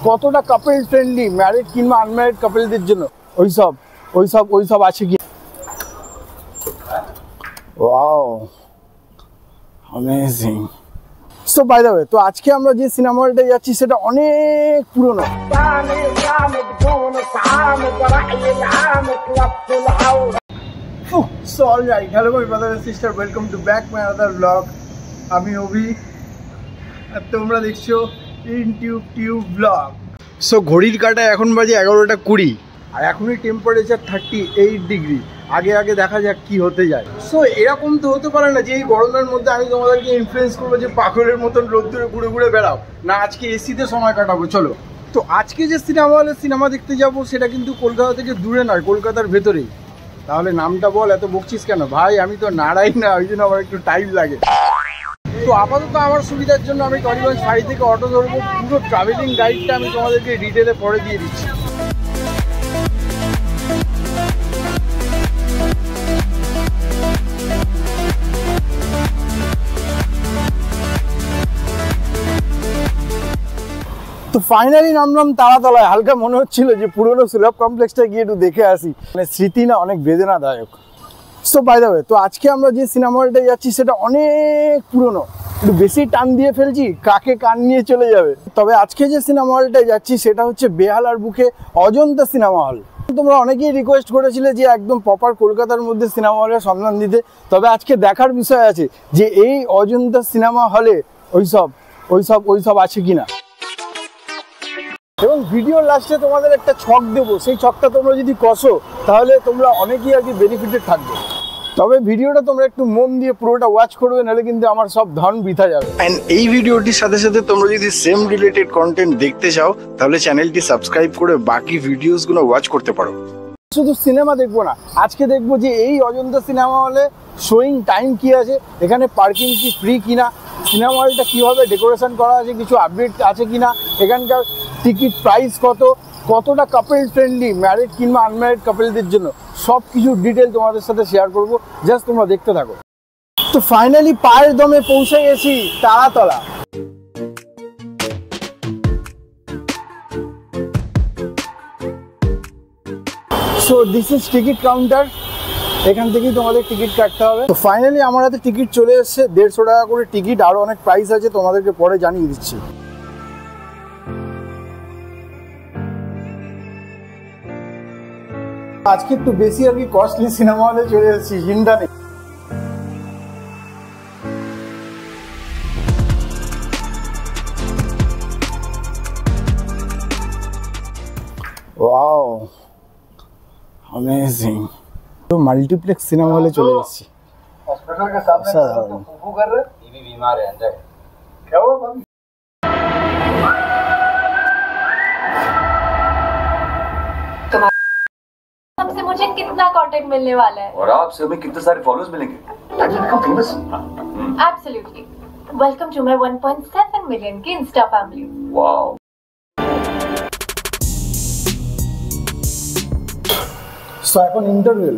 কতটা couple friendly married কিংবা unmarried কাপলদের জন্য ওইসব আছে কি? Wow, amazing. So by the way, তো আজকে আমরা যে সিনেমা হলটা যাচ্ছি সেটা অনেক পুরনো। So all right, hello my brother and sister, welcome to back my another vlog. আমি অভি আর তোমরা দেখছো ইনটিউব ব্লগ। সো ঘড়ির কাঁটায় এখন বাজে 11টা 20 আর এখনই টেম্পারেচার 38 ডিগ্রি। আগে দেখা যাক কি হতে যায়। সো এরকম তো হতে পারে না যে এই গরমের মধ্যে আমি তোমাদেরকে ইনফ্লুয়েন্স করবো যে পাগলের মতন রোদ্দুরে ঘুরে বেড়াও না, আজকে এসিতে সময় কাটাবো। চলো, তো আজকে যে সিনেমা হলে সিনেমা দেখতে যাব সেটা কিন্তু কলকাতা থেকে দূরে নয়, কলকাতার ভেতরেই। তাহলে নামটা বল, এত বকছিস কেন ভাই? আমি তো নাড়াই না, ওই জন্য আমার একটু টাইম লাগে। তো আপাতত আমার সুবিধার জন্য আমি টলিগঞ্জ ফাঁড়ি থেকে অটো ধরবো। পুরো ট্রাভেলিং গাইডটা আমি তোমাদেরকে ডিটেলে পরে দিয়ে দিচ্ছি। তো ফাইনালি নামলাম তারাতলায়। হালকা মনে হচ্ছিল যে পুরোনো সুলভ কমপ্লেক্সটা গিয়ে একটু দেখে আসি, মানে স্মৃতি না অনেক বেদনাদায়ক। সো বাই দ্য ওয়ে, তো আজকে আমরা যে সিনেমা হলটা যাচ্ছি সেটা অনেক পুরনো, একটু বেশি টান দিয়ে ফেলছি, কাকে কান নিয়ে চলে যাবে। তবে আজকে যে সিনেমা হলটায় যাচ্ছি সেটা হচ্ছে বেহালার বুকে অজন্তা সিনেমা হল। তোমরা অনেকেই রিকোয়েস্ট করেছিলে যে একদম প্রপার কলকাতার মধ্যে সিনেমা হলের সন্ধান দিতে। তবে আজকে দেখার বিষয় আছে যে এই অজন্তা সিনেমা হলে ওইসব আছে কিনা। এবং ভিডিওর লাস্টে তোমাদের একটা ছক দেবো, সেই ছকটা তোমরা যদি কষো তাহলে তোমরা অনেকেই আর কি বেনিফিটেড থাকবে। তবে ভিডিওটা তোমরা একটু মন দিয়ে পুরোটা ওয়াচ করবে, নাহলে কিন্তু আমার সব ধন বৃথা যাবে। এন্ড এই ভিডিওটির সাথে সাথে তোমরা যদি সেম রিলেটেড কন্টেন্ট দেখতে চাও তাহলে চ্যানেলটি সাবস্ক্রাইব করে বাকি ভিডিওসগুলো ওয়াচ করতে পারো। শুধু সিনেমা দেখবো না, আজকে দেখবো যে এই অজন্তা সিনেমা হলে শোয়িং টাইম কি আছে, এখানে পার্কিং কি ফ্রি কিনা, সিনেমা হলটা কীভাবে ডেকোরেশন করা আছে, কিছু আপডেট আছে কিনা, এখানকার টিকিট প্রাইস কতটা কাপল ফ্রেন্ডলি ম্যারিড কিংবা আনম্যারিড কাপলদের জন্য, সব কিছু ডিটেল তোমাদের সাথে শেয়ার করবো। জাস্ট তোমরা দেখতে থাকো। তো ফাইনালি পায়ের দমে পৌঁছে গেছি Taratala. So this is ticket counter, এখান থেকেই তোমাদের টিকিট কাটতে হবে। তো ফাইনালি আমার হাতে টিকিট চলে এসছে, 150 টাকা করে টিকিট, আরও অনেক প্রাইস আছে, তোমাদেরকে পরে জানিয়ে দিচ্ছি। আজকে একটু বেশি আর কি কস্টলি সিনেমা হলে চলে এসেছি, চিন্তা নেই। Wow, amazing. তো মাল্টিপ্লেক্স সিনেমা হলে চলে এসেছি। হসপিটাল के सामने फूफू कर रहे, ये भी बीमार है अंदर। क्या हुआ भाभी? हमसे मुझे कितना कंटेंट मिलने वाला है और आपसे हमें कितने सारे फॉलोअर्स मिलेंगे ताकि हम famous. Absolutely. Welcome to my 1.7 million की इंस्टा फैमिली। वाओ। সো এখন ইন্টারভেল।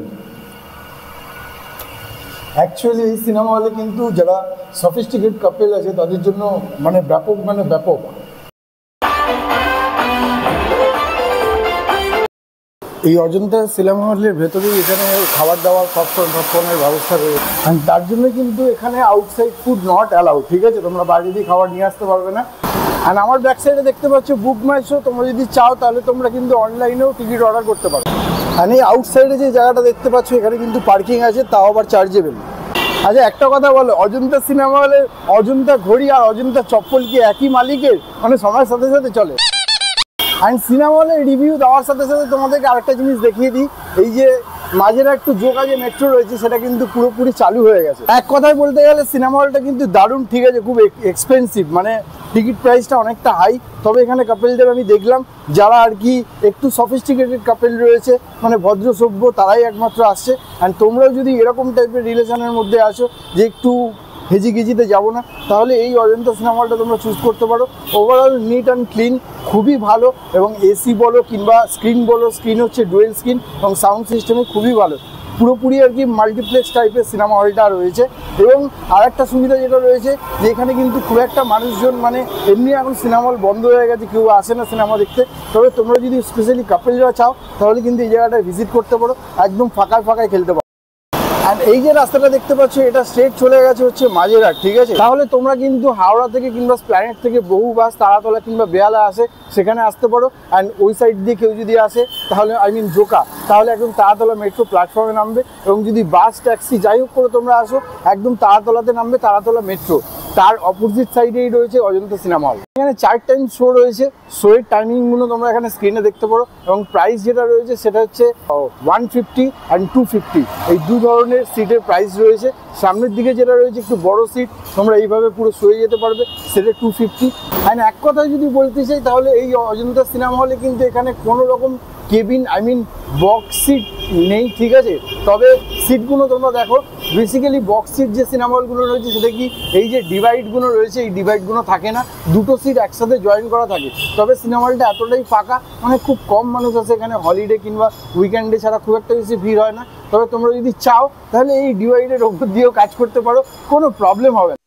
অ্যাকচুয়ালি এই সিনেমা হলে কিন্তু যারা সফিস্টিকেট কাপল আছে তাদের জন্য মানে ব্যাপক। এই অজন্তা সিনেমা হলের ভেতরেই এখানে খাবার দাবার পপকর্নের ব্যবস্থা রয়েছে। অ্যান্ড তার জন্য কিন্তু এখানে আউটসাইড ফুড নট অ্যালাউড, ঠিক আছে? তোমরা বাইরে দিয়ে খাবার নিয়ে আসতে পারবে না। অ্যান্ড আমার ব্যাক সাইডে দেখতে পাচ্ছ বুক মাই শো, তোমরা যদি চাও তাহলে তোমরা কিন্তু অনলাইনেও টিকিট অর্ডার করতে পারো। আর এই আউটসাইডে যে জায়গাটা দেখতে পাচ্ছ এখানে কিন্তু পার্কিং আছে, তাও আবার চার্জেবল। আচ্ছা একটা কথা বলো, অজন্তা সিনেমা হলে অজন্তা ঘড়ি আর অজন্তা চপ্পল কি একই মালিকের, মানে সময়ের সাথে সাথে চলে? অ্যান্ড সিনেমা হলে রিভিউ দেওয়ার সাথে সাথে তোমাদেরকে আরেকটা জিনিস দেখিয়ে দিই, এই যে মাঝের একটু যোগাযোগ মেট্রো রয়েছে সেটা কিন্তু পুরোপুরি চালু হয়ে গেছে। এক কথায় বলতে গেলে সিনেমা হলটা কিন্তু দারুণ, ঠিক আছে? খুব এক্সপেন্সিভ, মানে টিকিট প্রাইসটা অনেকটা হাই। তবে এখানে কাপেলদের আমি দেখলাম যারা আর কি একটু সফিস্টিকেটেড কাপেল রয়েছে, মানে ভদ্র সভ্য, তারাই একমাত্র আসছে। অ্যান্ড তোমরাও যদি এরকম টাইপের রিলেশনের মধ্যে আসো যে একটু হেজিগেজিতে যাবো না, তাহলে এই অজন্তা সিনেমা হলটা তোমরা চুজ করতে পারো। ওভারঅল নিট অ্যান্ড ক্লিন, খুবই ভালো। এবং এসি বলো কিংবা স্ক্রিন বলো, স্ক্রিন হচ্ছে ডুয়েল স্ক্রিন এবং সাউন্ড সিস্টেমে খুবই ভালো। পুরোপুরি আর কি মাল্টিপ্লেক্স টাইপের সিনেমা হলটা রয়েছে। এবং আরেকটা সুবিধা যেটা রয়েছে যে এখানে কিন্তু খুব একটা মানুষজন মানে এমনি এখন সিনেমা হল বন্ধ হয়ে গেছে, কেউ আসে না সিনেমা দেখতে। তবে তোমরা যদি স্পেশালি কাপলরা চাও তাহলে কিন্তু এই জায়গাটা ভিজিট করতে পারো, একদম ফাঁকায় ফাঁকায় খেলতে পারো। আর এই যে রাস্তাটা দেখতে পাচ্ছ এটা স্ট্রেট চলে গেছে হচ্ছে মাঝেরহাট, ঠিক আছে। তাহলে তোমরা কিন্তু হাওড়া থেকে কিংবা প্ল্যানেট থেকে বহু বাস তারাতলা কিংবা বেহালা আসে, সেখানে আসতে পারো। অ্যান্ড ওই সাইড দিয়ে কেউ যদি আসে তাহলে জোকা, তাহলে একদম তারাতলা মেট্রো প্ল্যাটফর্মে নামবে। এবং যদি বাস ট্যাক্সি যাই হোক করে তোমরা আসো একদম তারাতলাতে নামবে, তারাতলা মেট্রো, তার অপোজিট সাইডেই রয়েছে অজন্তা সিনেমা হল। এখানে 4 টাইম শো রয়েছে, শোয়ের টাইমিংগুলো তোমরা এখানে স্ক্রিনে দেখতে পারো। এবং প্রাইস যেটা রয়েছে সেটা হচ্ছে 150 অ্যান্ড 250, এই দু ধরনের সিটের প্রাইস রয়েছে। সামনের দিকে যেটা রয়েছে একটু বড় সিট, তোমরা এইভাবে পুরো শুয়ে যেতে পারবে, সেটা 250। অ্যান্ড এক কথায় যদি বলতে চাই তাহলে এই অজন্তা সিনেমা হলে কিন্তু এখানে কোনো রকম কেবিন বক্স সিট নেই, ঠিক আছে। তবে সিটগুলো তোমরা দেখো, বেসিক্যালি বক্স সিট যে সিনেমা হলগুলো রয়েছে সেটা কি এই যে ডিভাইডগুলো রয়েছে এই ডিভাইডগুলো থাকে না, দুটো সিট একসাথে জয়েন করা থাকে। তবে সিনেমা হলটা এতটাই ফাঁকা, মানে খুব কম মানুষ আছে এখানে, হলিডে কিংবা উইকেন্ডে ছাড়া খুব একটা বেশি ভিড় হয় না। তবে তোমরা যদি চাও তাহলে এই ডিভাইডের ওপর দিয়েও কাজ করতে পারো, কোনো প্রবলেম হবে না।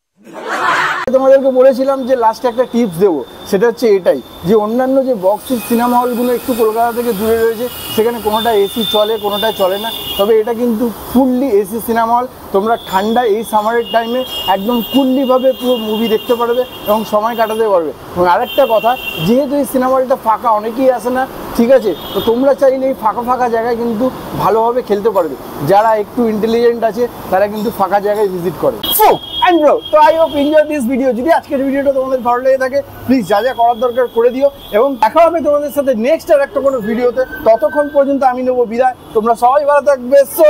তোমাদেরকে বলেছিলাম যে লাস্টে একটা টিপস দেবো, সেটা হচ্ছে এটাই যে অন্যান্য যে বক্স সিনেমা হলগুলো একটু কলকাতা থেকে দূরে রয়েছে সেখানে কোনোটা এসি চলে, কোনোটা চলে না। তবে এটা কিন্তু ফুললি এসি সিনেমা হল, তোমরা ঠান্ডা এই সামারের টাইমে একদম কুল্লিভাবে পুরো মুভি দেখতে পারবে এবং সময় কাটাতে পারবে। এবং আরেকটা কথা, যেহেতু এই সিনেমা হলটা ফাঁকা, অনেকেই আসে না, ঠিক আছে, তো তোমরা চাইলে এই ফাঁকা ফাঁকা জায়গায় কিন্তু ভালোভাবে খেলতে পারবে। যারা একটু ইন্টেলিজেন্ট আছে তারা কিন্তু ফাঁকা জায়গায় ভিজিট করে। সো এন্ড ব্রো, তো I hope enjoy this video. যদি আজকের ভিডিওটা তোমাদের ভালো লেগে থাকে প্লিজ যা যা করার দরকার করে দিও। এবং দেখা হবে তোমাদের সাথে নেক্সট আর একটা কোনো ভিডিওতে। ততক্ষণ পর্যন্ত আমি নেবো বিদায়, তোমরা সবাই ভালো থাকবে। So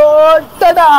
tata.